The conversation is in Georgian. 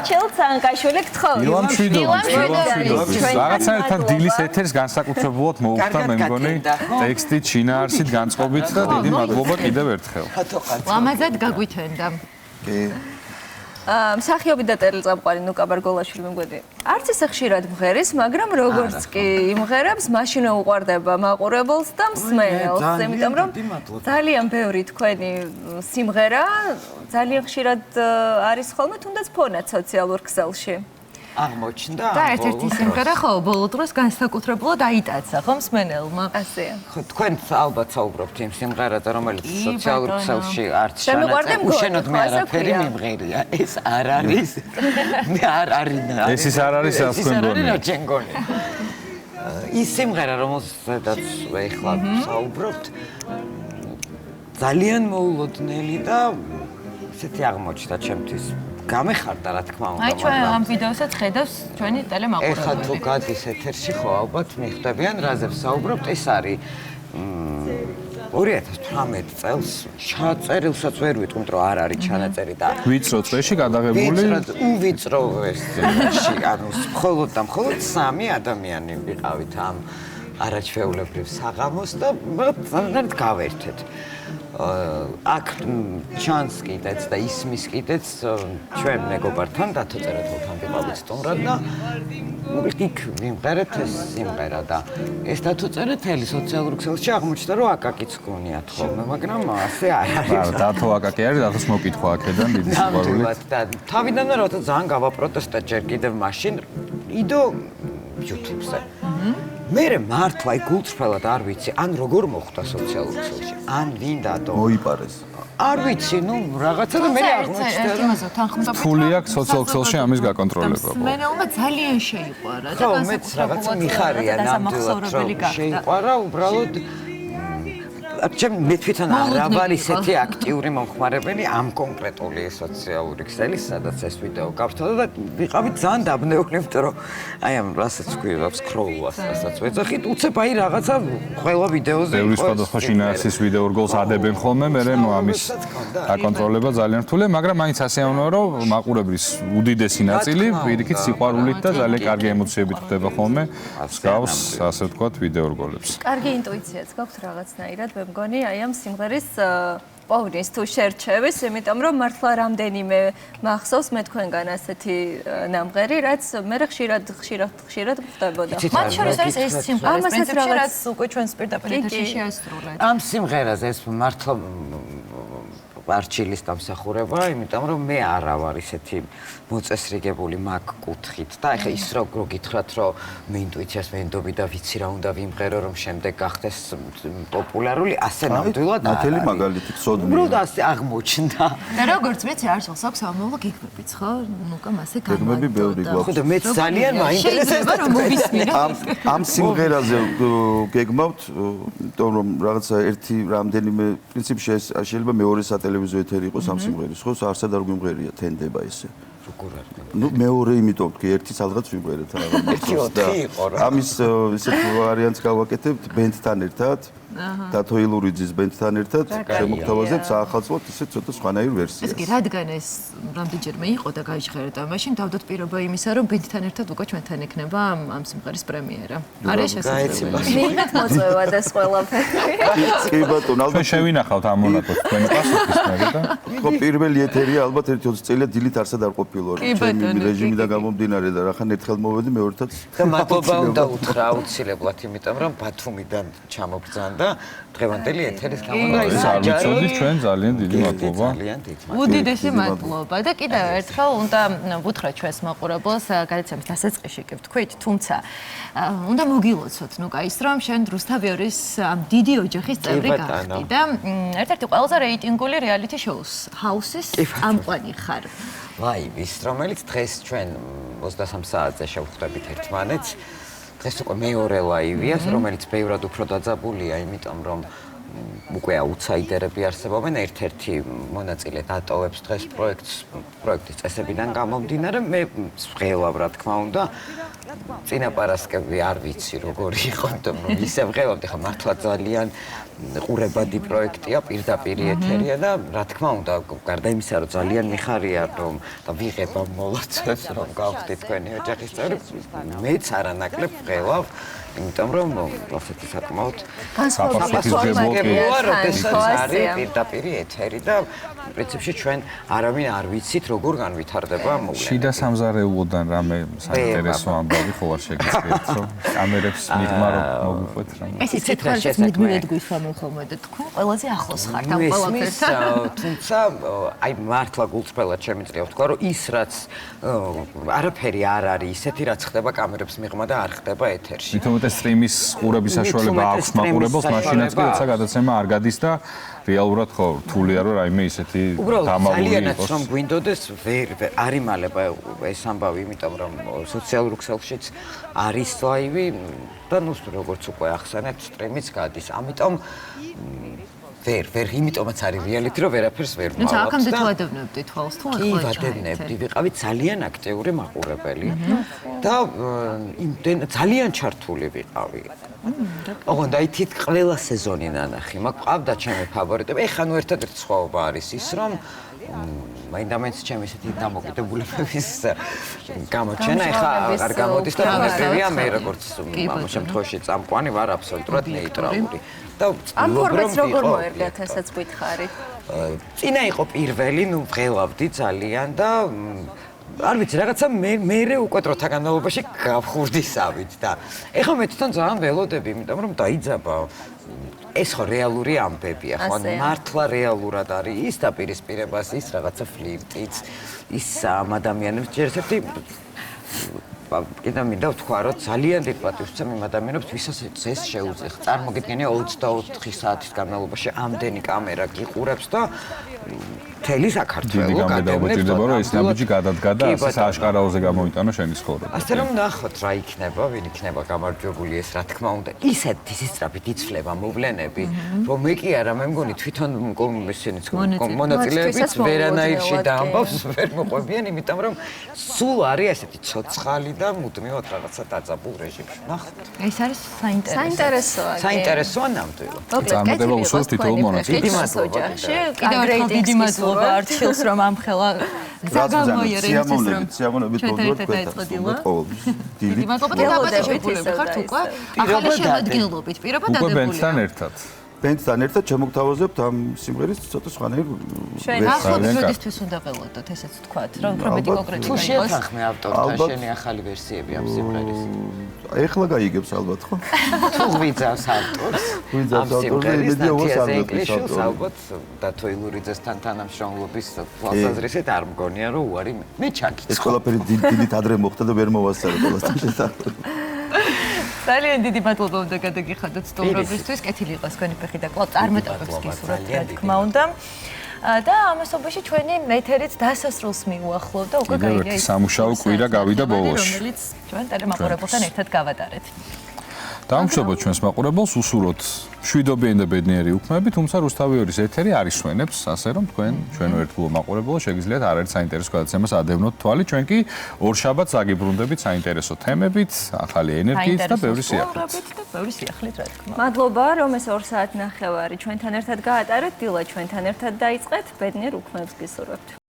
ჩილ ცანკაშვილი გთხოვ. ილან შვიდოვი. რაღაცნაირად დილის ეთერს განსაკუთრებულად მოუხდა მე მგონი ტექსტით, შინაარსით, განწყობით და დიდი მადლობა კიდევ ერთხელ. ლამაზად გაგვითენდა. კი. მსახიობი და ტელეწამყვანი ნუკა ბარგოლაშვილი მეგოდი. არც ისე ხშირად მღერის, მაგრამ როგორც კი იმღერებს, მაშინ უყვარდება მაყურებელს და მსმენელს. იმიტომ რომ ძალიან ბევრი თქვენი სიმღერა ძალიან ხშირად არის ხოლმე თუნდაც ფონად სოციალურ ქსელში. აღმოჩნდა და ერთ-ერთი სიმღერა ხო ბოლო დროს განსაკუთრებულად აიტაცა ხო მსმენელმა. ასეა. ხო თქვენ ალბათ საუბრობთ იმ სიმღერაზე, რომელიც სოციალურ ქსელში არც ჩანაწერი, უშენოდ მე არაფერი მიმღერია. ეს არ არის. მე არ არის. ეს არ არის ასკენდონი. ჩემ გონი. ის სიმღერა, რომელსაც ეხლა საუბრობთ, ძალიან მოულოდნელი და ესეთი აღმოჩნდა ჩემთვის. გამეხარდა რა თქმა უნდა. აი ჩვენ ამ ვიდეოსაც ხედავს ჩვენი ტელემაყურებელი. ეხლა თუ გადის ეთერში ხო ალბათ მიხვდებიან რაზე ვსაუბრობთ. ეს არის 2018 წელს ჩაწერილსაც ვერ ვიტყვით რომ არ არის ჩანაწერი და ვიწრო წრეში გადაღებული უვიწრო ვერსიაში ანუ მხოლოდ და მხოლოდ 3 ადამიანი ვიყავით ამ არაჩვეულებრივ საღამოს და ძალიან გავერთეთ. აქ ჩანს კიდეც და ისმის კიდეც ჩვენ მეგობართან დათო წერეთელთან ვიყავით სტუმრად და იქ ვიმღერეთ ეს სიმღერა და ეს დათო წერეთელი სოციალურ ქსელში აღმოჩნდა რომ აკაკიც გონიათ ხოლმე მაგრამ ასე არ არის. დათო აკაკი არის დათოს მოკითხვა აქედან დიდი სიყვარული. და თავიდან როცა ძალიან გავაპროტესტა ჯერ კიდევ მაშინ იდო YouTube-ზე. მე მართლა გულწრფელად არ ვიცი, ან როგორ მოხვდა სოციალურ ქსელში, ან ვინ დადო. მოიპარეს. არ ვიცი, ნუ რაღაცა და მე აღმოჩნდა რომ ფული აქვს სოციალურ ქსელში ამის გაკონტროლება. მსმენელმა ძალიან შეიყვარა და ხო, მეც რაღაცა მიხარია ნამდვილად რომ შეიყვარა, უბრალოდ მე თვითონ არ ვარ ისეთი აქტიური მომხმარებელი ამ კონკრეტული სოციალური ქსელის, სადაც ეს ვიდეო გავხსნა და ვიყავით ძალიან დაბნეული, იმიტომ რომ აი ამ რასაც ქვია სკროლვას, რასაც ვეძახით, უცებ აი რაღაცა ყველა ვიდეოზე ბევრი სხვადასხვა შინაარსის ვიდეო რგოლს ადებენ ხოლმე, მე ამის აკონტროლება ძალიან რთულია, მაგრამ მაინც ასეამოა, რომ მაყურებლის უდიდესი ნაწილი პირიქით სიყვარულით და ძალიან კარგი ემოციებით ხვდება ხოლმე მსგავს, ასე ვთქვათ, ვიდეო რგოლებს. კარგი ინტუიციაც გაქვთ რაღაცნაირად მგონი აი ამ სიმღერის პოვნის თუ შერჩევის, იმიტომ რომ მართლა რამდენიმე მახსოვს მე თქვენგან ასეთი ნამღერი, რაც მე ხშირად ხდებოდა. მათ შორის არის ეს სიმღერა, პრინციპში უკვე ჩვენს პირდაპირ ეთერში შეასრულეთ. ამ სიმღერაზე ეს მართლა არჩილის დამსახურება, იმიტომ რომ მე არა ვარ ისეთი მოწესრიგებული მაგ კუთხით და ეხლა ის რო გითხრათ რომ მე ინტუიციას ვენდობი და ვიცი რა უნდა ვიმღერო რომ შემდეგ გახდეს პოპულარული, ასე ნამდვილად არ არის. ნათელი მაგალითი ცოდნია. უბრალოდ ასე აღმოჩნდა. და როგორც მეც არ აქვს ამოვა გიგმებიც ხო? ნუკა მასე გამოვიდა. გიგმები ბევრი გვაქვს. ხო და მეც ძალიან მაინტერესებს რომ მოვისმინო. ამ სიმღერაზე გეგმავთ, იმიტომ რომ რაღაცა ერთი რამდენიმე პრინციპში ეს შეიძლება მეორე სატელევიზიო ეთერი იყოს ამ სიმღერის, ხო? არსად არ გვიმღერია თენდება ესე. როგორ არ გქონდა? ნუ მეორე იმიტომ ვთქვი, ერთი სადღაც ვიმღერეთ რაღაც და ამის ისეთ ვარიანტს გავაკეთებთ ბენდთან ერთად. დათო ილურიძის ბენდთან ერთად შემოგთავაზებთ საახალწლოდ ისე ცოტა სხვანაირ ვერსიას. ეს კი რადგან ეს რამდენჯერმე იყო და გაიჟღერდა, მაშინ დავდოთ პირობა იმისა, რომ ბენდთან ერთად უკვე ჩვენთან ექნება ამ სიმღერის პრემიერა. არის შესაძლებელი. მიიღეთ მოწვევა და ეს ყველაფერი. კი ბატონო, ალბათ შევინახავთ ამ მონაკოს თქვენი პასუხის მერე და ხო პირველი ეთერია ალბათ 1-20 წელია დილით არსად არ ყოფილიო ჩემი რეჟიმიდან გამომდინარე და რახან ერთხელ მოვედი მეორეთაც და მადლობა უნდა უთხრა აუცილებლად, იმიტომ რომ ბათუმიდან ჩამოგზანდა დღევანდელი ეთერის გამო და ის აჯაროდი ჩვენ ძალიან დიდი მადლობა. უდიდესი მადლობა და კიდევ ერთხელ უნდა ვუთხრათ ჩვენს მაყურებელს გადაცემის დასაწყისში კი ვთქვით, თუმცა უნდა მოგილოცოთ ნუკა ის რომ შენ რუსთავიორის დიდი ოჯახის წევრი გახდი და ერთ-ერთი ყველაზე რეიტინგული რეალიტი შოუს ჰაუსის ამყვანი ხარ. ვაი, ის რომელიც დღეს ჩვენ 23 საათზე შევხვდებით ერთმანეთს ეს უკვე მეორე ლაივია, რომელიც ბევრად უფრო დაძაბულია, იმიტომ რომ უკვე აუთსაიდერები არსებობენ, ერთ-ერთი მონაწილე დატოვებს დღეს პროექტის წესებიდან გამომდინარე, მე ვღელავ რა თქმა უნდა წინაპარასკევი არ ვიცი როგორი იყო, იმიტომ რომ ისე ვღებავდი, ხა მართლა ძალიან ყურებადი პროექტია, პირდაპირ ეთერია და რა თქმა უნდა, გარდა იმისა, რომ ძალიან მიხარია რომ და ვიღება მოლოცვებს რომ გავხდით თქვენი ოჯახის წევრი, მეც არანაკლებ ვღელავ, იმიტომ რომ ასეთი საკმაოდ განსხვავებაა, როდესაც არის პირდაპირ ეთერი და პრინციპში ჩვენ არავინ არ ვიცით როგორ განვითარდება მოვლენა. შიდა სამზარეულოდან რამე საინტერესო ამბავი ხო არ შეგიძლიათ, რომ კამერებს მიღმა რომ მოგუყვეთ რამე. ეს ისეთ ხარჯებს მიდმივედ გვისვამენ ხოლმე და თქვენ ყველაზე ახლოს ხართ ამ ყველაფერთან. თუმცა აი მართლა გულწრფელად შემიძლია ვთქვა რომ ის რაც არაფერი არ არის ისეთი რაც ხდება კამერებს მიღმა და არ ხდება ეთერში. თუმცა სტრიმის ყურების საშუალება აქვს მაყურებელს, მაშინაც კი როცა გადაცემა არ გადის და რეალურად ხო რთულია რომ რაიმე ისეთი დამალული ძალიანაც რომ გვინდოდეს ვერ არ იმალება ეს ამბავი, იმიტომ რომ სოციალურ ქსელშიც არის ლაივი და ნუ როგორც უკვე ახსენეთ სტრიმიც გადის. ამიტომ ვერ იმიტომაც არის რეალიტი რომ ვერაფერს ვერ მოვავალთ. თუმცა აქამდე თუ ადევნებდი თვალს თუ ახლა ვადევნებდი, ვიყავი ძალიან აქტიური მაყურებელი და ძალიან ჩართული ვიყავი. ოღონდ აი თით ყველა სეზონი ნანახი, მყავდა ჩემი ფავორიტები. ეხლა ნუ ერთადერთი სხვაობა არის ის, რომ მაინდამაინც ჩემი ესეთი დამოკიდებულებების გამოჩენა ეხლა არ გამოდის და მონაწილეა მე როგორც ამ შემთხვევაში წამყვანი ვარ აბსოლუტურად ნეიტრალური. და ამ ფორმატს როგორ მოერგათ, ესაც გითხარი? წინა იყო პირველი, ნუ ვღელავდი ძალიან და არ ვიცი, რაღაცა მე უკვე დროთა განმავლობაში გავხურდისავით და ეხლა მე თვითონ ძალიან ველოდები, იმიტომ რომ დაიძაბა ეს ხო რეალური ამბებია, ხო? მართლა რეალურად არის ის დაპირისპირებას, ის რაღაცა ფლირტიც, ის ამ ადამიანებს ჯერ ერთი კიდე მინდა ვთქვა, რომ ძალიან დიდ პატივს ვცემ იმ ადამიანებს, ვისაც ეს შეუძლია. წარმოგიდგენია 24 საათის განმავლობაში ამდენი კამერა გიყურებს და მთელი საქართველო გადაგებდა რომ ეს ნაბიჯი გადადგა და ასე სააშკარაოზე გამოიტანო შენი ცხოვრება. ასე რომ ნახოთ რა იქნება, ვინ იქნება გამარჯვებული ეს რა თქმა უნდა. ისეთი სისწრაფით იცვლება მოვლენები, რომ მე კი არა, მე მგონი თვითონ ისინიც მონაწილეებიც ვერანაირში დაამბავს, ვერ მოყვებიან, იმიტომ რომ სულ არის ესეთი ცოცხალი და მუდმივად რაღაცა დაძაბულ რეჟიმში. ნახოთ. ეს არის საინტერესო. საინტერესოა. საინტერესოა ნამდვილად. წარმატება უსურვს თითოეულ მონაწილეს. კიდევ ერთხელ დიდი მადლობა არჩილს რომ ამხელა სიამოვნებით დიდი მადლობა და დაბადებული ხართ უკვე ახალი შემადგენლობით პირობა უკვე დადებული. ბენდთან ერთად. ბენდთან ერთად შემოგთავაზებთ ამ სიმღერის ცოტა სხვანაირ ახლობლად როდისთვის უნდა ველოდოთ, ესეც თქვათ, რომ მეტი კონკრეტული თუ შეეთანხმე ავტორთან შენი ახალი ვერსიები ამ სიმღერის. ეხლა გაიგებს ალბათ, ხო? თუ გვიძავს ავტორს, გვიძავს ავტორს, იმედია ვასწავლოთ ალბათ დათო ილურიძესთან თანამშრომლობის თვალსაზრისით არ მგონია რომ უარი მე ჩაკიცხო. ეს ყველაფერი დიდით ადრე მოხდა და ვერ მოვასწარე ყველასთან შესახებ. ძალიან დიდი მადლობა უნდა გადაგიხადოთ სტუმრობისთვის. კეთილი იყოს თქვენი ფეხი და კვლავ წარმატებებს გისურვებთ, რა თქმა უნდა. და ამასობაში ჩვენი ეთერიც დასასრულს მიუახლოვ და უკვე გაიგე ის სამუშაო კვირა გავიდა ბოლოში. რომელიც ჩვენ ტელემაყურებელთან ერთად გავატარეთ. დამშვებოთ ჩვენს მაყურებელს, უსურვოთ მშვიდობიანი და ბედნიერი უქმები, თუმცა რუსთავიორის ეთერი არ ისვენებს, ასე რომ თქვენ ჩვენო ერთგულო მაყურებელო შეგიძლიათ არაერთ საინტერესო გადაცემას ადევნოთ თვალი, ჩვენ კი ორშაბათს აგიბრუნდებით საინტერესო თემებით, ახალი ენერგიით და ბევრი სიახლით. რა თქმა უნდა. მადლობა, რომ ეს 2 საათი ნახევარი ჩვენთან ერთად გაატარეთ, დილა ჩვენთან ერთად დაიწყეთ, ბედნიერ უქმებს გისურვებთ.